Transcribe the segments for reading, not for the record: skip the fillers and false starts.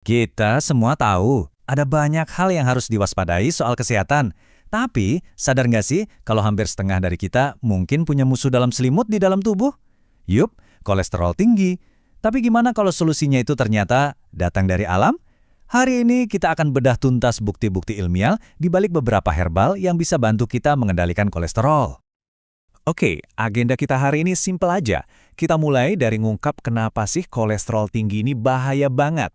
Kita semua tahu, ada banyak hal yang harus diwaspadai soal kesehatan. Tapi, sadar nggak sih kalau hampir setengah dari kita mungkin punya musuh dalam selimut di dalam tubuh? Yup, kolesterol tinggi. Tapi gimana kalau solusinya itu ternyata datang dari alam? Hari ini kita akan bedah tuntas bukti-bukti ilmiah di balik beberapa herbal yang bisa bantu kita mengendalikan kolesterol. Oke, agenda kita hari ini simpel aja. Kita mulai dari ngungkap kenapa sih kolesterol tinggi ini bahaya banget.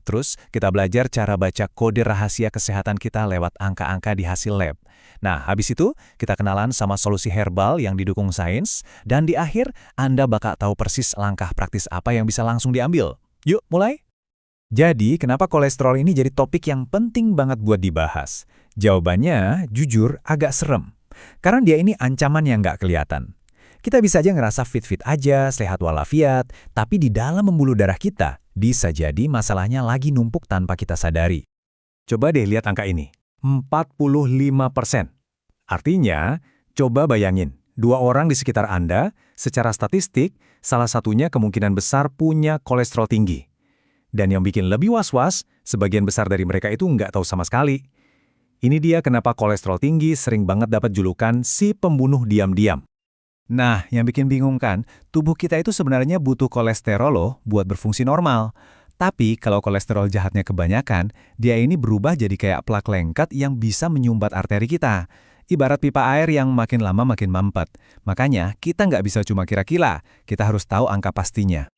Terus, kita belajar cara baca kode rahasia kesehatan kita lewat angka-angka di hasil lab. Nah, habis itu, kita kenalan sama solusi herbal yang didukung sains, dan di akhir, Anda bakal tahu persis langkah praktis apa yang bisa langsung diambil. Yuk, mulai! Jadi, kenapa kolesterol ini jadi topik yang penting banget buat dibahas? Jawabannya, jujur, agak serem. Karena dia ini ancaman yang nggak kelihatan. Kita bisa aja ngerasa fit-fit aja, sehat walafiat, tapi di dalam pembuluh darah kita, bisa jadi masalahnya lagi numpuk tanpa kita sadari. Coba deh lihat angka ini, 45%. Artinya, coba bayangin, dua orang di sekitar Anda, secara statistik, salah satunya kemungkinan besar punya kolesterol tinggi. Dan yang bikin lebih was-was, sebagian besar dari mereka itu nggak tahu sama sekali. Ini dia kenapa kolesterol tinggi sering banget dapat julukan si pembunuh diam-diam. Nah, yang bikin bingung kan, tubuh kita itu sebenarnya butuh kolesterol loh buat berfungsi normal. Tapi kalau kolesterol jahatnya kebanyakan, dia ini berubah jadi kayak plak lengket yang bisa menyumbat arteri kita. Ibarat pipa air yang makin lama makin mampet. Makanya, kita nggak bisa cuma kira-kira, kita harus tahu angka pastinya.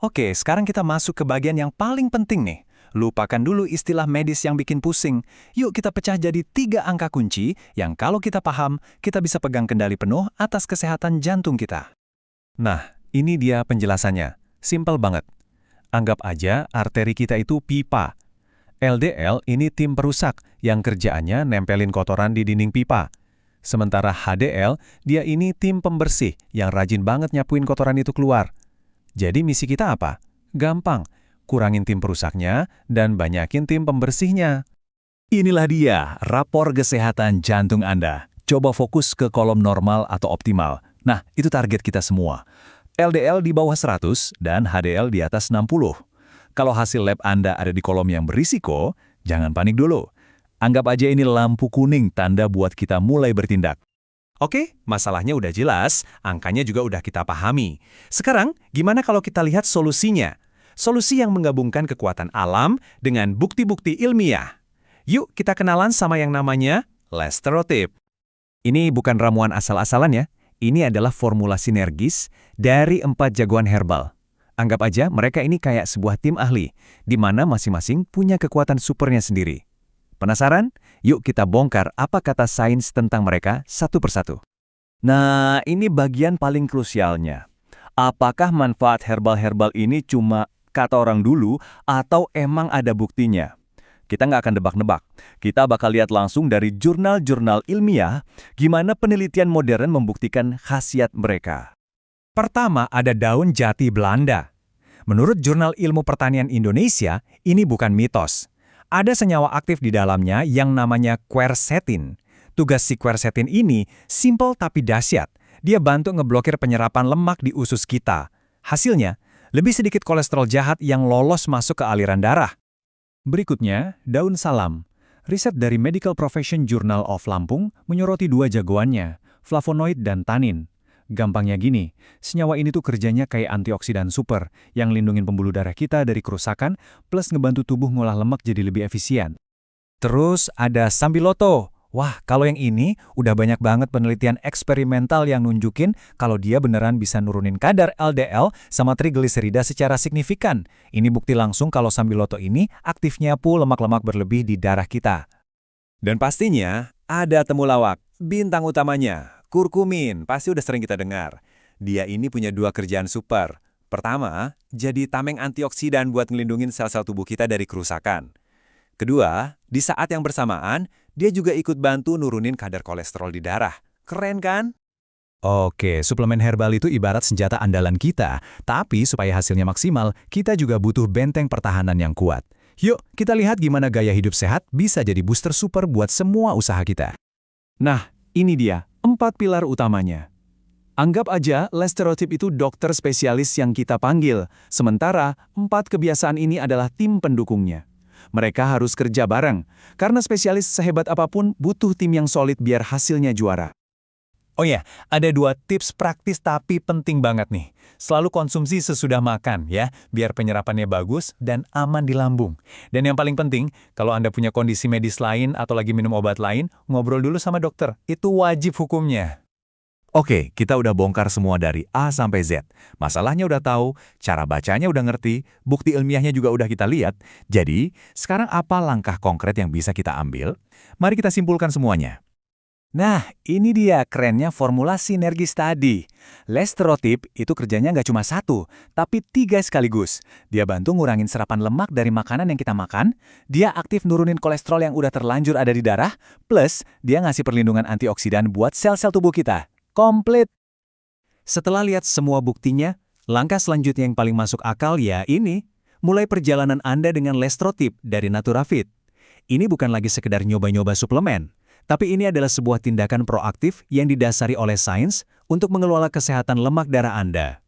Oke, sekarang kita masuk ke bagian yang paling penting nih. Lupakan dulu istilah medis yang bikin pusing. Yuk kita pecah jadi 3 angka kunci yang kalau kita paham, kita bisa pegang kendali penuh atas kesehatan jantung kita. Nah, ini dia penjelasannya. Simpel banget. Anggap aja arteri kita itu pipa. LDL ini tim perusak yang kerjaannya nempelin kotoran di dinding pipa. Sementara HDL, dia ini tim pembersih yang rajin banget nyapuin kotoran itu keluar. Jadi misi kita apa? Gampang. Kurangin tim perusaknya, dan banyakin tim pembersihnya. Inilah dia, rapor kesehatan jantung Anda. Coba fokus ke kolom normal atau optimal. Nah, itu target kita semua. LDL di bawah 100 dan HDL di atas 60. Kalau hasil lab Anda ada di kolom yang berisiko, jangan panik dulu. Anggap aja ini lampu kuning tanda buat kita mulai bertindak. Oke, masalahnya udah jelas, angkanya juga udah kita pahami. Sekarang, gimana kalau kita lihat solusinya? Solusi yang menggabungkan kekuatan alam dengan bukti-bukti ilmiah. Yuk kita kenalan sama yang namanya Lesterotip. Ini bukan ramuan asal-asalan ya. Ini adalah formula sinergis dari 4 jagoan herbal. Anggap aja mereka ini kayak sebuah tim ahli, di mana masing-masing punya kekuatan supernya sendiri. Penasaran? Yuk kita bongkar apa kata sains tentang mereka satu persatu. Nah, ini bagian paling krusialnya. Apakah manfaat herbal-herbal ini cuma kata orang dulu, atau emang ada buktinya? Kita nggak akan nebak-nebak. Kita bakal lihat langsung dari jurnal-jurnal ilmiah gimana penelitian modern membuktikan khasiat mereka. Pertama, ada daun jati Belanda. Menurut Jurnal Ilmu Pertanian Indonesia, ini bukan mitos. Ada senyawa aktif di dalamnya yang namanya quercetin. Tugas si quercetin ini simpel tapi dahsyat. Dia bantu ngeblokir penyerapan lemak di usus kita. Hasilnya, lebih sedikit kolesterol jahat yang lolos masuk ke aliran darah. Berikutnya, daun salam. Riset dari Medical Profession Journal of Lampung menyoroti 2 jagoannya, flavonoid dan tanin. Gampangnya gini, senyawa ini tuh kerjanya kayak antioksidan super yang lindungin pembuluh darah kita dari kerusakan plus ngebantu tubuh ngolah lemak jadi lebih efisien. Terus ada sambiloto. Wah, kalau yang ini udah banyak banget penelitian eksperimental yang nunjukin kalau dia beneran bisa nurunin kadar LDL sama trigliserida secara signifikan. Ini bukti langsung kalau sambiloto ini aktif nyapu lemak-lemak berlebih di darah kita. Dan pastinya ada temulawak, bintang utamanya, kurkumin, pasti udah sering kita dengar. Dia ini punya 2 kerjaan super. Pertama, jadi tameng antioksidan buat ngelindungin sel-sel tubuh kita dari kerusakan. Kedua, di saat yang bersamaan, dia juga ikut bantu nurunin kadar kolesterol di darah. Keren kan? Oke, suplemen herbal itu ibarat senjata andalan kita. Tapi supaya hasilnya maksimal, kita juga butuh benteng pertahanan yang kuat. Yuk, kita lihat gimana gaya hidup sehat bisa jadi booster super buat semua usaha kita. Nah, ini dia, 4 pilar utamanya. Anggap aja Lesterotip itu dokter spesialis yang kita panggil, sementara 4 kebiasaan ini adalah tim pendukungnya. Mereka harus kerja bareng. Karena spesialis sehebat apapun butuh tim yang solid biar hasilnya juara. Oh ya, ada 2 tips praktis tapi penting banget nih. Selalu konsumsi sesudah makan ya, biar penyerapannya bagus dan aman di lambung. Dan yang paling penting, kalau Anda punya kondisi medis lain atau lagi minum obat lain, ngobrol dulu sama dokter. Itu wajib hukumnya. Oke, kita udah bongkar semua dari A sampai Z. Masalahnya udah tahu, cara bacanya udah ngerti, bukti ilmiahnya juga udah kita lihat. Jadi, sekarang apa langkah konkret yang bisa kita ambil? Mari kita simpulkan semuanya. Nah, ini dia kerennya formula sinergis tadi. Lesterotip itu kerjanya nggak cuma 1, tapi 3 sekaligus. Dia bantu ngurangin serapan lemak dari makanan yang kita makan, dia aktif nurunin kolesterol yang udah terlanjur ada di darah, plus dia ngasih perlindungan antioksidan buat sel-sel tubuh kita. Komplit! Setelah lihat semua buktinya, langkah selanjutnya yang paling masuk akal ya ini, mulai perjalanan Anda dengan Lesterotip dari Naturafit. Ini bukan lagi sekedar nyoba-nyoba suplemen, tapi ini adalah sebuah tindakan proaktif yang didasari oleh sains untuk mengelola kesehatan lemak darah Anda.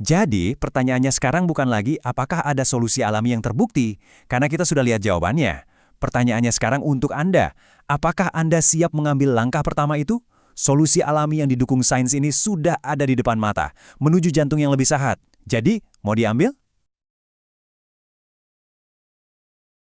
Jadi, pertanyaannya sekarang bukan lagi apakah ada solusi alami yang terbukti, karena kita sudah lihat jawabannya. Pertanyaannya sekarang untuk Anda, apakah Anda siap mengambil langkah pertama itu? Solusi alami yang didukung sains ini sudah ada di depan mata, menuju jantung yang lebih sehat. Jadi, mau diambil?